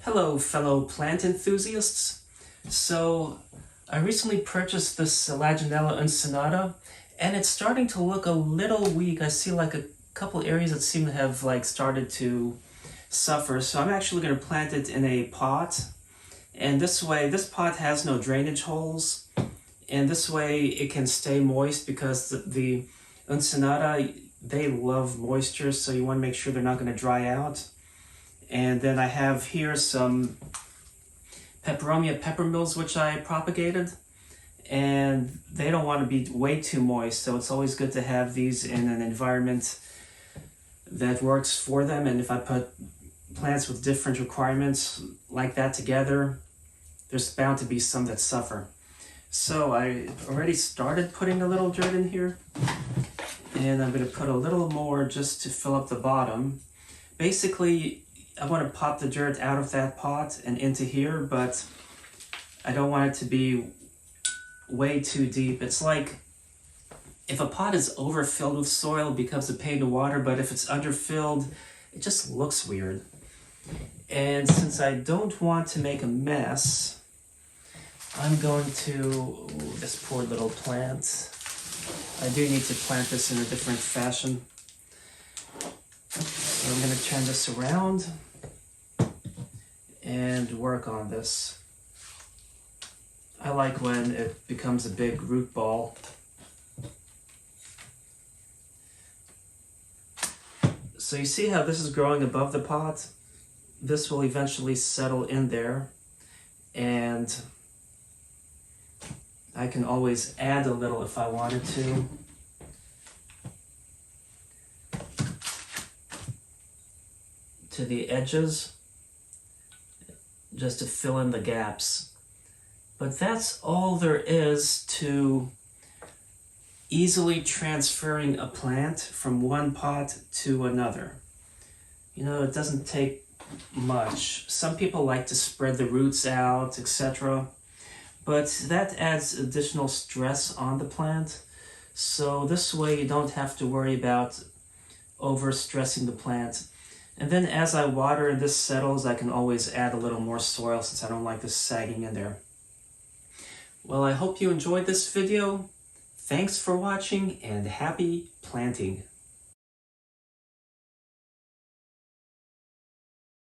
Hello, fellow plant enthusiasts. So, I recently purchased this Selaginella uncinata, and it's starting to look a little weak. I see like a couple areas that seem to have started to suffer. So I'm actually going to plant it in a pot. And this way, this pot has no drainage holes. And this way it can stay moist because the uncinata, they love moisture. So you want to make sure they're not going to dry out. And then I have here some peperomia peppermills, which I propagated. And they don't want to be way too moist, so it's always good to have these in an environment that works for them. And if I put plants with different requirements like that together, there's bound to be some that suffer. So I already started putting a little dirt in here. And I'm going to put a little more just to fill up the bottom. Basically, I want to pop the dirt out of that pot and into here, but I don't want it to be way too deep. It's like if a pot is overfilled with soil, it becomes a pain to water, but if it's underfilled, it just looks weird. And since I don't want to make a mess, I'm going to, this poor little plant. I do need to plant this in a different fashion. So I'm going to turn this around and work on this. I like when it becomes a big root ball. So you see how this is growing above the pot? This will eventually settle in there, and I can always add a little if I wanted to. To the edges, just to fill in the gaps. But that's all there is to easily transferring a plant from one pot to another. You know, it doesn't take much. Some people like to spread the roots out, etc. But that adds additional stress on the plant. So this way you don't have to worry about overstressing the plant. And then as I water and this settles, I can always add a little more soil since I don't like this sagging in there. Well, I hope you enjoyed this video. Thanks for watching and happy planting.